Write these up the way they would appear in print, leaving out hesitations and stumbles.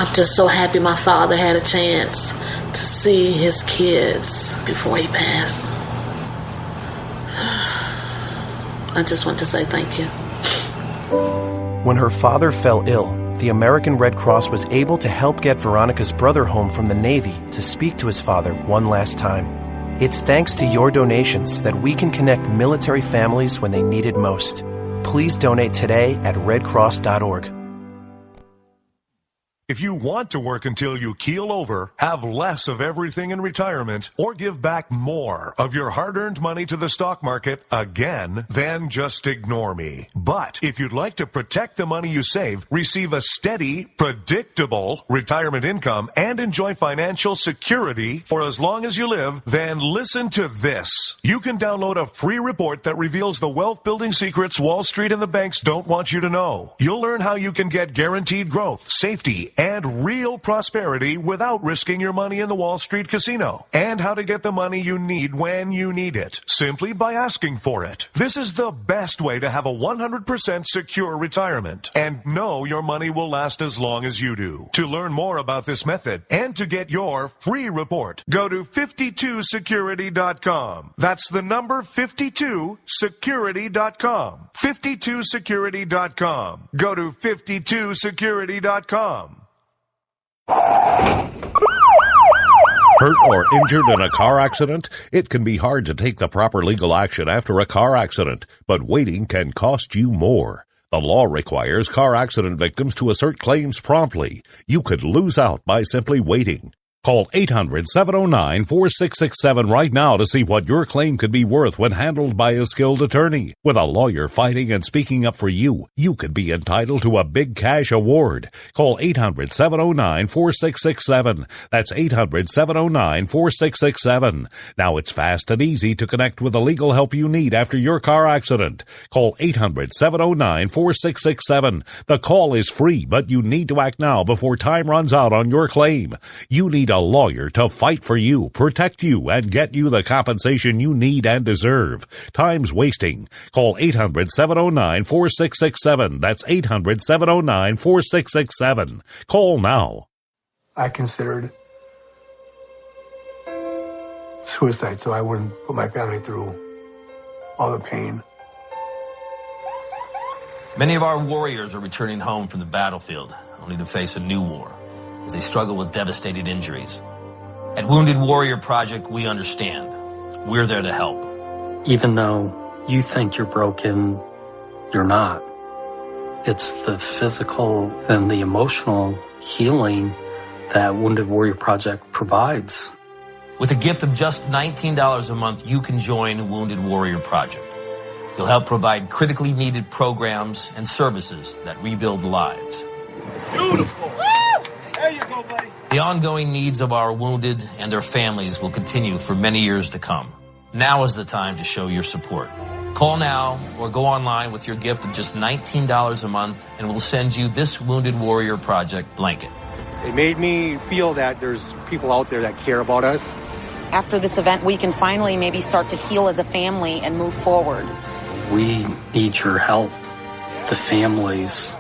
I'm just so happy my father had a chance to see his kids before he passed. I just want to say thank you. When her father fell ill, the American Red Cross was able to help get Veronica's brother home from the Navy to speak to his father one last time. It's thanks to your donations that we can connect military families when they need it most. Please donate today at redcross.org. If you want to work until you keel over, have less of everything in retirement, or give back more of your hard-earned money to the stock market again, then just ignore me. But if you'd like to protect the money you save, receive a steady, predictable retirement income, and enjoy financial security for as long as you live, then listen to this. You can download a free report that reveals the wealth-building secrets Wall Street and the banks don't want you to know. You'll learn how you can get guaranteed growth, safety, and real prosperity without risking your money in the Wall Street casino, and how to get the money you need when you need it, simply by asking for it. This is the best way to have a 100% secure retirement and know your money will last as long as you do. To learn more about this method and to get your free report, go to 52security.com. That's the number 52security.com. 52security.com. Go to 52security.com. Hurt or injured in a car accident? It can be hard to take the proper legal action after a car accident, but waiting can cost you more. The law requires car accident victims to assert claims promptly. You could lose out by simply waiting. Call 800-709-4667 right now to see what your claim could be worth when handled by a skilled attorney. With a lawyer fighting and speaking up for you, you could be entitled to a big cash award. Call 800-709-4667. That's 800-709-4667. Now it's fast and easy to connect with the legal help you need after your car accident. Call 800-709-4667. The call is free, but you need to act now before time runs out on your claim. You need a lawyer to fight for you, protect you, and get you the compensation you need and deserve. Time's wasting. Call 800-709-4667. That's 800-709-4667. Call now. I considered suicide so I wouldn't put my family through all the pain. Many of our warriors are returning home from the battlefield, only to face a new war as they struggle with devastating injuries. At Wounded Warrior Project, we understand. We're there to help. Even though you think you're broken, you're not. It's the physical and the emotional healing that Wounded Warrior Project provides. With a gift of just $19 a month, you can join Wounded Warrior Project. You'll help provide critically needed programs and services that rebuild lives. Beautiful. There you go, buddy. The ongoing needs of our wounded and their families will continue for many years to come. Now is the time to show your support. Call now or go online with your gift of just $19 a month and we'll send you this Wounded Warrior Project blanket. It made me feel that there's people out there that care about us. After this event, we can finally maybe start to heal as a family and move forward. We need your help. The families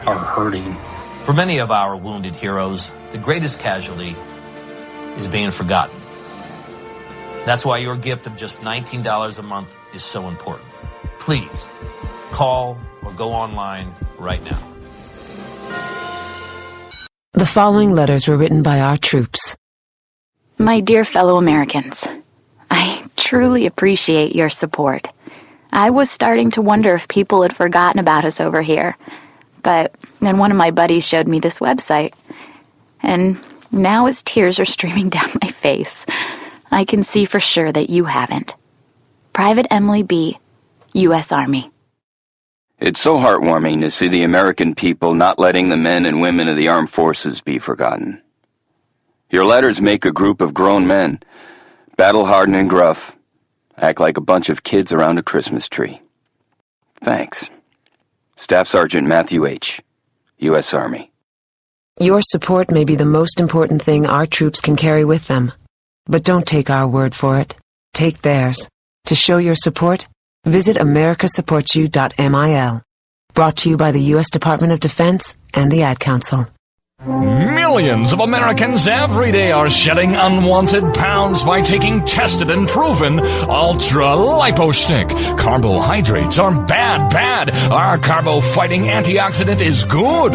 are hurting. For many of our wounded heroes, the greatest casualty is being forgotten. That's why your gift of just $19 a month is so important. Please, call or go online right now. The following letters were written by our troops. My dear fellow Americans, I truly appreciate your support. I was starting to wonder if people had forgotten about us over here. But then one of my buddies showed me this website, and now as tears are streaming down my face, I can see for sure that you haven't. Private Emily B., U.S. Army. It's so heartwarming to see the American people not letting the men and women of the armed forces be forgotten. Your letters make a group of grown men, battle-hardened and gruff, act like a bunch of kids around a Christmas tree. Thanks. Staff Sergeant Matthew H., U.S. Army. Your support may be the most important thing our troops can carry with them. But don't take our word for it. Take theirs. To show your support, visit americasupportsyou.mil. Brought to you by the U.S. Department of Defense and the Ad Council. Millions of Americans every day are shedding unwanted pounds by taking tested and proven Ultra Lipo Stick. Carbohydrates are bad. Our carbo-fighting antioxidant is good.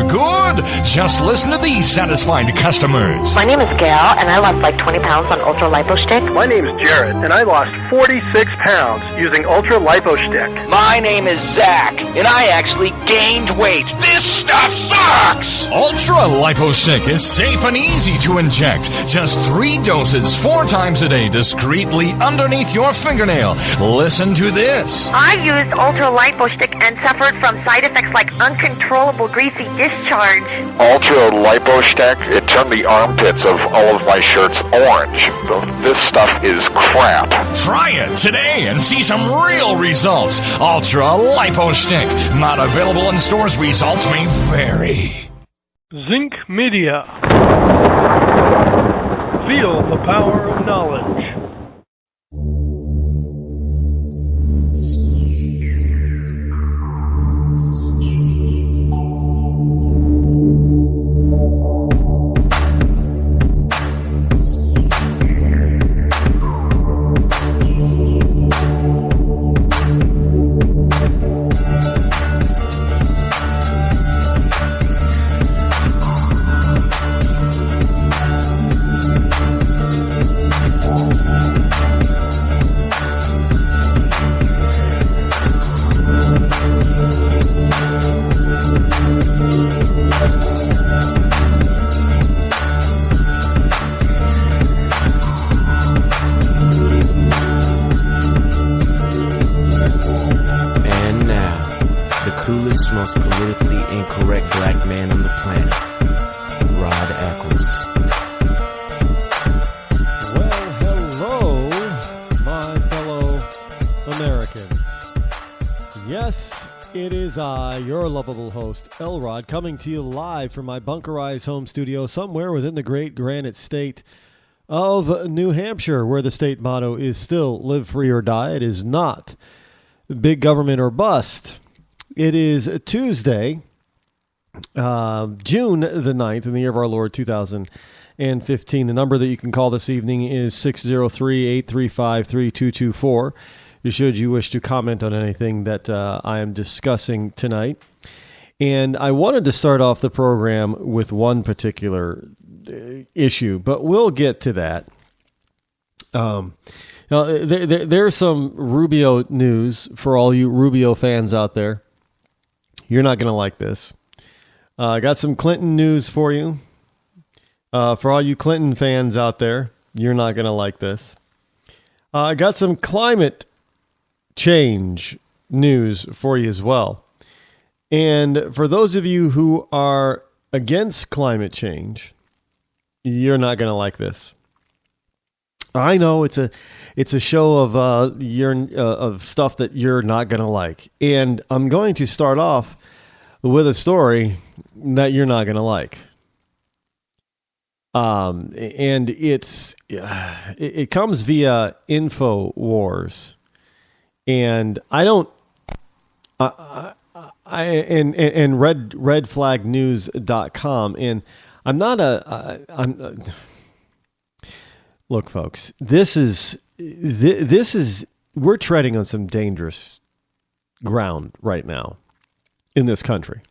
Just listen to these satisfied customers. My name is Gail, and I lost like 20 pounds on Ultra Lipo Stick. My name is Jared, and I lost 46 pounds using Ultra Lipo Stick. My name is Zach, and I actually gained weight. This stuff sucks! Ultra Lipo Stick is safe and easy to inject. Just 3 doses 4 times a day discreetly underneath your fingernail. Listen to this. I used Ultra Lipo Stick and suffered from side effects like uncontrollable greasy discharge. Ultra Lipo Stick, it turned the armpits of all of my shirts orange. This stuff is crap. Try it today and see some real results. Ultra Lipo Stick. Not available in stores. Results may vary. Zinc Media. Feel the power of knowledge. Most politically incorrect black man on the planet, Rod Eccles. Well, hello, my fellow Americans. Yes, it is I, your lovable host, Elrod, coming to you live from my bunkerized home studio somewhere within the great granite state of New Hampshire, where the state motto is still live free or die. It is not big government or bust. It is Tuesday, June the 9th, in the year of our Lord, 2015. The number that you can call this evening is 603-835-3224, should you wish to comment on anything that I am discussing tonight. And I wanted to start off the program with one particular issue, but we'll get to that. Now, there's some Rubio news for all you Rubio fans out there. You're not going to like this. I got some Clinton news for you. For all you Clinton fans out there, you're not going to like this. I got some climate change news for you as well. And for those of you who are against climate change, you're not going to like this. I know it's a show of of stuff that you're not going to like, and I'm going to start off with a story that you're not going to like. And it comes via InfoWars, and and redflagnews.com, and I'm not look, folks, this is we're treading on some dangerous ground right now in this country.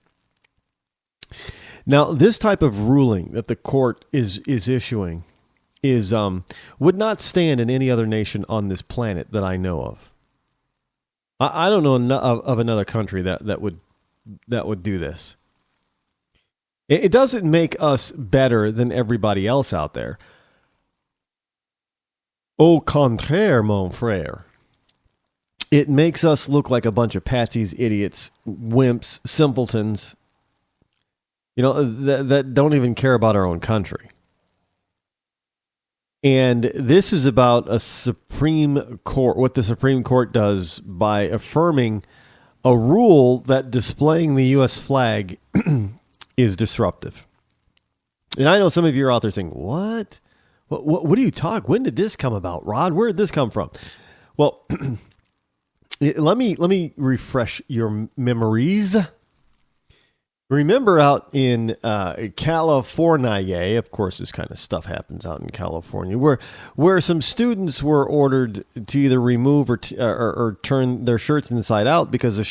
Now, this type of ruling that the court is issuing is would not stand in any other nation on this planet that I know of. I don't know of another country that would do this. It doesn't make us better than everybody else out there. Au contraire, mon frère. It makes us look like a bunch of patsies, idiots, wimps, simpletons, that don't even care about our own country. And this is about a Supreme Court, what the Supreme Court does by affirming a rule that displaying the U.S. flag is disruptive. And I know some of you are out there saying, what? What do you talk? When did this come about, Rod? Where did this come from? Well, let me refresh your memories. Remember out in California, of course, this kind of stuff happens out in California, where some students were ordered to either remove or turn their shirts inside out because the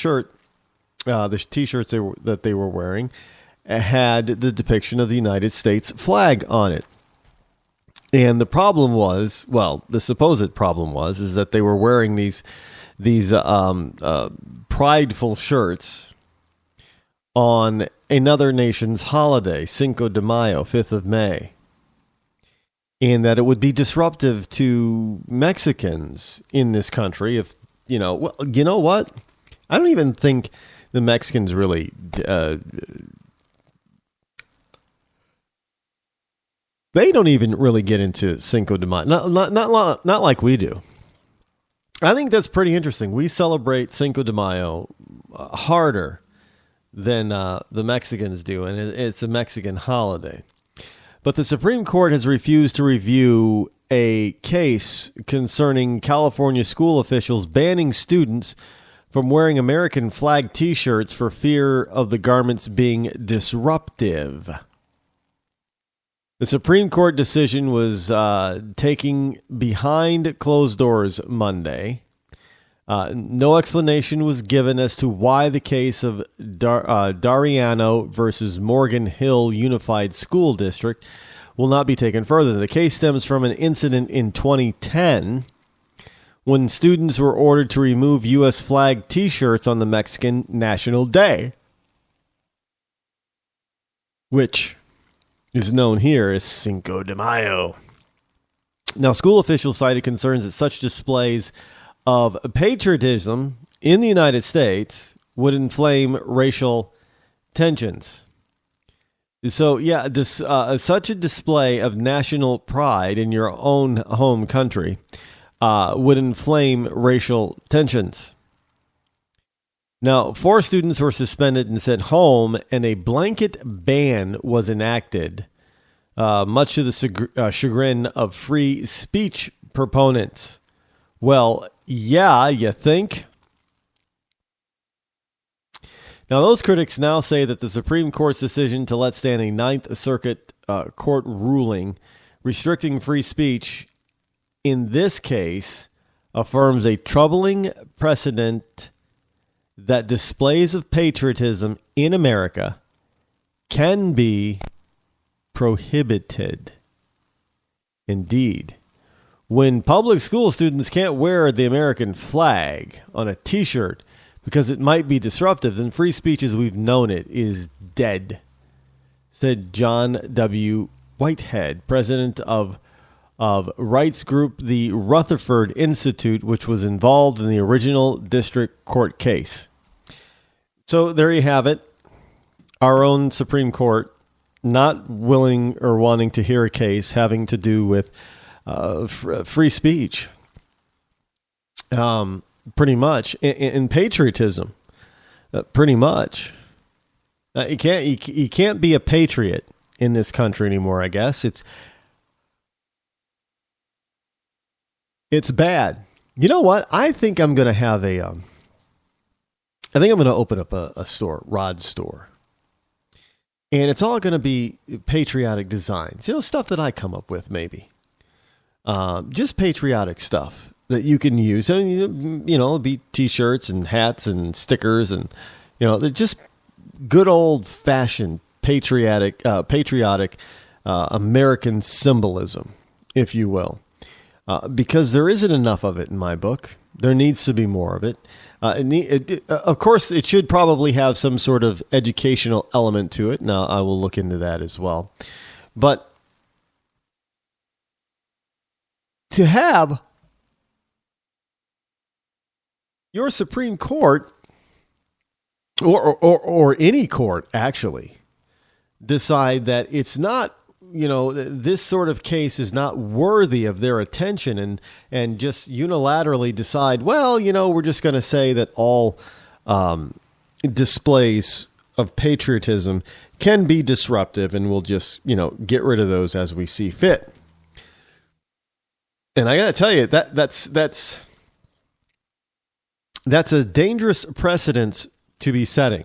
T-shirts that they were wearing had the depiction of the United States flag on it. And the problem was, the supposed problem is that they were wearing these prideful shirts on another nation's holiday, Cinco de Mayo, 5th of May, and that it would be disruptive to Mexicans in this country if, you know what? I don't even think the Mexicans really they don't even really get into Cinco de Mayo, not like we do. I think that's pretty interesting. We celebrate Cinco de Mayo harder than the Mexicans do, and it's a Mexican holiday. But the Supreme Court has refused to review a case concerning California school officials banning students from wearing American flag T-shirts for fear of the garments being disruptive. The Supreme Court decision was taken behind closed doors Monday. No explanation was given as to why the case of Dariano versus Morgan Hill Unified School District will not be taken further. The case stems from an incident in 2010 when students were ordered to remove U.S. flag T-shirts on the Mexican National Day, which is known here as Cinco de Mayo. Now, school officials cited concerns that such displays of patriotism in the United States would inflame racial tensions. So, such a display of national pride in your own home country would inflame racial tensions. Now, 4 students were suspended and sent home, and a blanket ban was enacted, much to the chagrin of free speech proponents. Well, yeah, you think? Now, those critics now say that the Supreme Court's decision to let stand a Ninth Circuit court ruling restricting free speech in this case affirms a troubling precedent that displays of patriotism in America can be prohibited. Indeed. When public school students can't wear the American flag on a T-shirt because it might be disruptive, then free speech as we've known it is dead, said John W. Whitehead, president of rights group the Rutherford Institute, which was involved in the original district court case. So there you have it. Our own Supreme Court not willing or wanting to hear a case having to do with free speech, pretty much, and patriotism, pretty much. You can't be a patriot in this country anymore. I guess it's bad. You know what? I think I'm going to have I think I'm going to open up a store, Rod's store. And it's all going to be patriotic designs. You know, stuff that I come up with, maybe. Just patriotic stuff that you can use. I mean, it'll be T-shirts and hats and stickers and, they're just good old-fashioned patriotic American symbolism, if you will. Because there isn't enough of it in my book. There needs to be more of it. Of course, it should probably have some sort of educational element to it. Now, I will look into that as well. But to have your Supreme Court, or any court, actually, decide that it's not, this sort of case is not worthy of their attention and just unilaterally decide, well, we're just going to say that all displays of patriotism can be disruptive and we'll just, get rid of those as we see fit. And I got to tell you, that's a dangerous precedent to be setting.